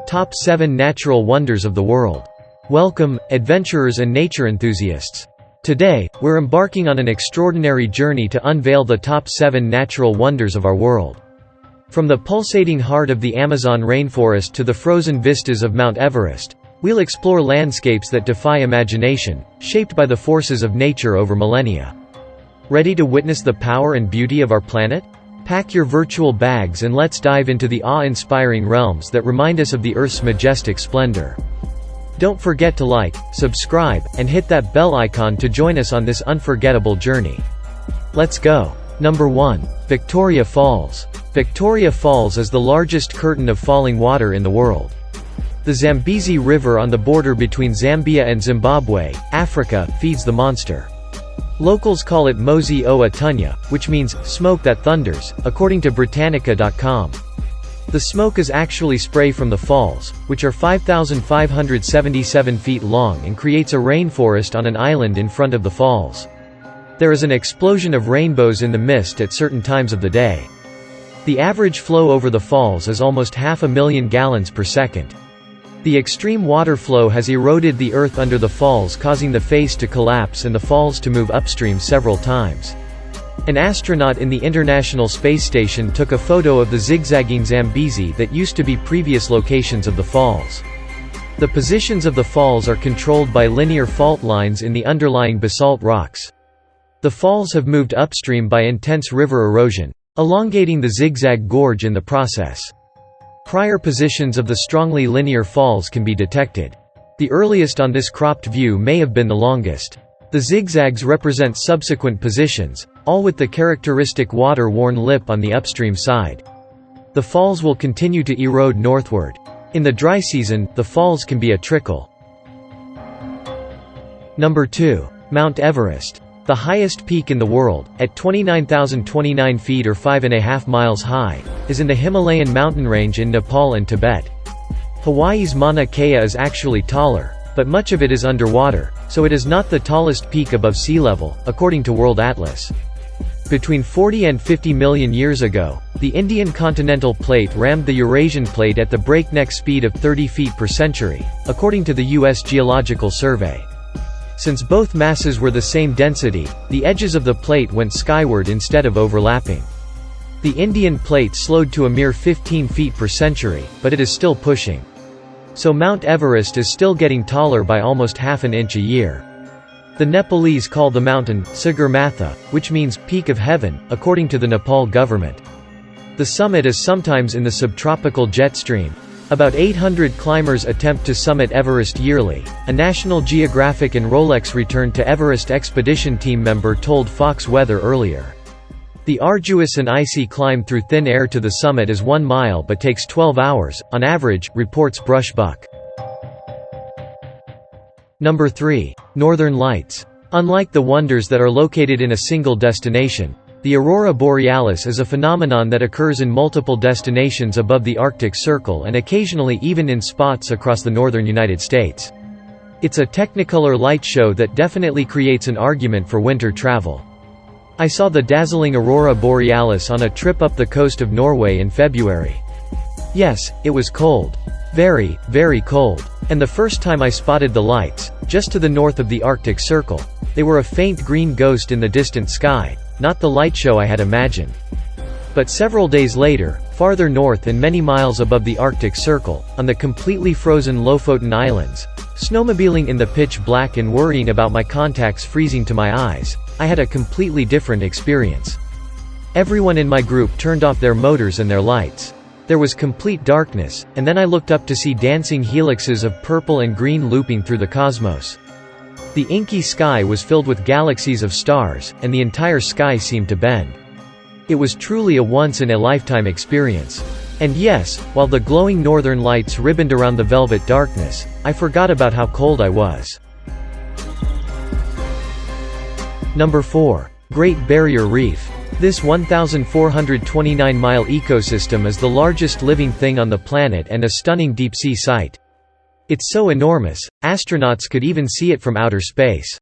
Top 7 Natural Wonders of the World. Welcome, adventurers and nature enthusiasts. Today, we're embarking on an extraordinary journey to unveil the top 7 natural wonders of our world. From the pulsating heart of the Amazon rainforest to the frozen vistas of Mount Everest, we'll explore landscapes that defy imagination, shaped by the forces of nature over millennia. Ready to witness the power and beauty of our planet? Pack your virtual bags and let's dive into the awe-inspiring realms that remind us of the Earth's majestic splendor. Don't forget to like, subscribe, and hit that bell icon to join us on this unforgettable journey. Let's go. Number 1. Victoria Falls. Victoria Falls is the largest curtain of falling water in the world. The Zambezi River on the border between Zambia and Zimbabwe, Africa, feeds the monster. Locals call it Mosi o Atunya, which means, smoke that thunders, according to Britannica.com. The smoke is actually spray from the falls, which are 5,577 feet long and creates a rainforest on an island in front of the falls. There is an explosion of rainbows in the mist at certain times of the day. The average flow over the falls is almost 500,000 gallons per second. The extreme water flow has eroded the earth under the falls, causing the face to collapse and the falls to move upstream several times. An astronaut in the International Space Station took a photo of the zigzagging Zambezi that used to be previous locations of the falls. The positions of the falls are controlled by linear fault lines in the underlying basalt rocks. The falls have moved upstream by intense river erosion, elongating the zigzag gorge in the process. Prior positions of the strongly linear falls can be detected. The earliest on this cropped view may have been the longest. The zigzags represent subsequent positions, all with the characteristic water-worn lip on the upstream side. The falls will continue to erode northward. In the dry season, the falls can be a trickle. Number 2. Mount Everest. The highest peak in the world, at 29,029 feet or 5.5 miles high, is in the Himalayan mountain range in Nepal and Tibet. Hawaii's Mauna Kea is actually taller, but much of it is underwater, so it is not the tallest peak above sea level, according to World Atlas. Between 40 and 50 million years ago, the Indian continental plate rammed the Eurasian plate at the breakneck speed of 30 feet per century, according to the U.S. Geological Survey. Since both masses were the same density, the edges of the plate went skyward instead of overlapping. The Indian plate slowed to a mere 15 feet per century, but it is still pushing. So Mount Everest is still getting taller by almost half an inch a year. The Nepalese call the mountain Sagarmatha, which means peak of heaven, according to the Nepal government. The summit is sometimes in the subtropical jet stream. About 800 climbers attempt to summit Everest yearly, a National Geographic and Rolex Return to Everest expedition team member told Fox Weather earlier. The arduous and icy climb through thin air to the summit is 1 mile but takes 12 hours, on average, reports Brush Buck. Number 3. Northern Lights. Unlike the wonders that are located in a single destination, the aurora borealis is a phenomenon that occurs in multiple destinations above the Arctic Circle and occasionally even in spots across the northern United States. It's a technicolor light show that definitely creates an argument for winter travel. I saw the dazzling aurora borealis on a trip up the coast of Norway in February. Yes, it was cold. Very, very cold. And the first time I spotted the lights, just to the north of the Arctic Circle, they were a faint green ghost in the distant sky. Not the light show I had imagined. But several days later, farther north and many miles above the Arctic Circle, on the completely frozen Lofoten Islands, snowmobiling in the pitch black and worrying about my contacts freezing to my eyes, I had a completely different experience. Everyone in my group turned off their motors and their lights. There was complete darkness, and then I looked up to see dancing helixes of purple and green looping through the cosmos. The inky sky was filled with galaxies of stars, and the entire sky seemed to bend. It was truly a once-in-a-lifetime experience. And yes, while the glowing northern lights ribboned around the velvet darkness, I forgot about how cold I was. Number 4. Great Barrier Reef. This 1,429-mile ecosystem is the largest living thing on the planet and a stunning deep-sea site. It's so enormous, astronauts could even see it from outer space.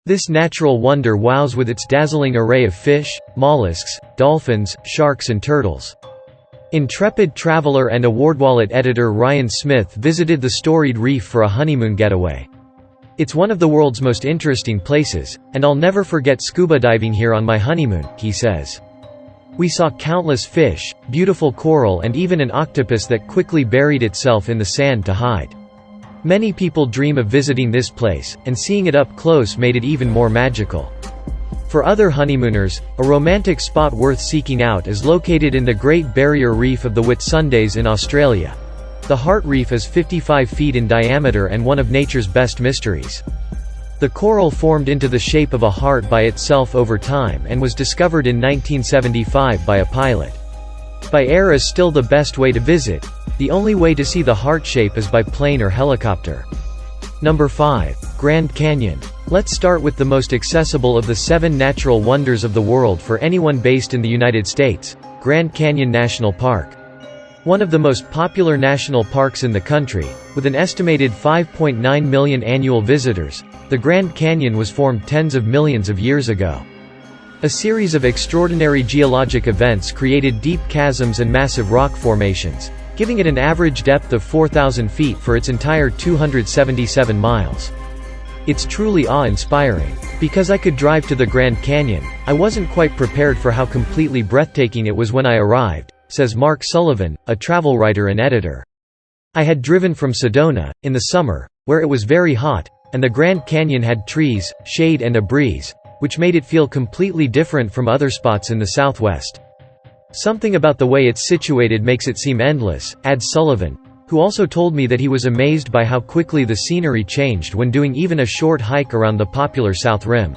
This natural wonder wows with its dazzling array of fish, mollusks, dolphins, sharks and turtles. Intrepid traveler and AwardWallet editor Ryan Smith visited the storied reef for a honeymoon getaway. "It's one of the world's most interesting places, and I'll never forget scuba diving here on my honeymoon," he says. "We saw countless fish, beautiful coral and even an octopus that quickly buried itself in the sand to hide. Many people dream of visiting this place, and seeing it up close made it even more magical." For other honeymooners, a romantic spot worth seeking out is located in the Great Barrier Reef of the Whitsundays in Australia. The Heart Reef is 55 feet in diameter and one of nature's best mysteries. The coral formed into the shape of a heart by itself over time and was discovered in 1975 by a pilot. By air is still the best way to visit. The only way to see the heart shape is by plane or helicopter. Number 5. Grand Canyon. Let's start with the most accessible of the 7 natural wonders of the world for anyone based in the United States, Grand Canyon National Park. One of the most popular national parks in the country, with an estimated 5.9 million annual visitors, the Grand Canyon was formed tens of millions of years ago. A series of extraordinary geologic events created deep chasms and massive rock formations, giving it an average depth of 4,000 feet for its entire 277 miles. It's truly awe-inspiring. Because I could drive to the Grand Canyon, I wasn't quite prepared for how completely breathtaking it was when I arrived, says Mark Sullivan, a travel writer and editor. "I had driven from Sedona, in the summer, where it was very hot, and the Grand Canyon had trees, shade and a breeze, which made it feel completely different from other spots in the Southwest. Something about the way it's situated makes it seem endless," adds Sullivan, who also told me that he was amazed by how quickly the scenery changed when doing even a short hike around the popular South Rim.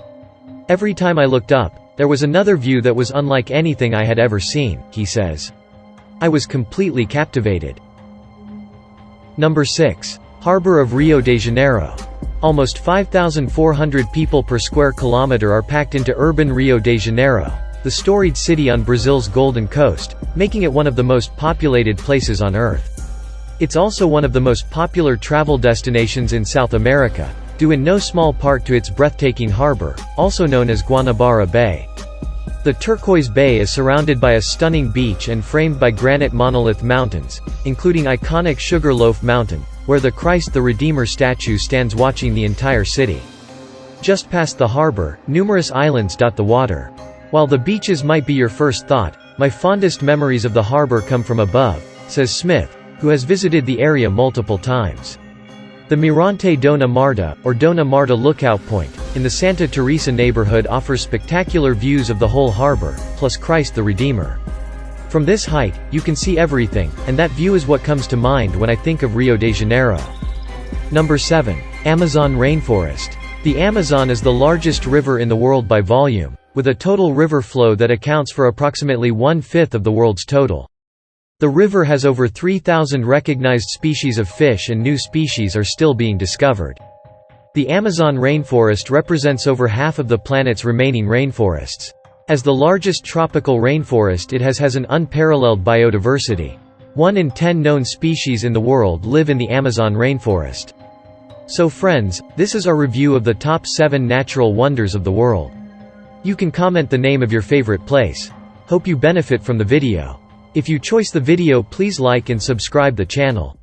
"Every time I looked up, there was another view that was unlike anything I had ever seen," he says. "I was completely captivated." Number 6. Harbor of Rio de Janeiro. Almost 5,400 people per square kilometer are packed into urban Rio de Janeiro, the storied city on Brazil's Golden Coast, making it one of the most populated places on Earth. It's also one of the most popular travel destinations in South America, due in no small part to its breathtaking harbor, also known as Guanabara Bay. The turquoise bay is surrounded by a stunning beach and framed by granite monolith mountains, including iconic Sugarloaf Mountain, where the Christ the Redeemer statue stands watching the entire city. Just past the harbor, numerous islands dot the water. While the beaches might be your first thought, my fondest memories of the harbor come from above, says Smith, who has visited the area multiple times. The Mirante Dona Marta, or Dona Marta Lookout Point, in the Santa Teresa neighborhood offers spectacular views of the whole harbor, plus Christ the Redeemer. From this height, you can see everything, and that view is what comes to mind when I think of Rio de Janeiro. Number 7. Amazon Rainforest. The Amazon is the largest river in the world by volume, with a total river flow that accounts for approximately 1/5 of the world's total. The river has over 3,000 recognized species of fish and new species are still being discovered. The Amazon rainforest represents over half of the planet's remaining rainforests. As the largest tropical rainforest, it has an unparalleled biodiversity. 1 in 10 known species in the world live in the Amazon rainforest. So friends, this is our review of the top 7 natural wonders of the world. You can comment the name of your favorite place. Hope you benefit from the video. If you choice the video, please like and subscribe the channel.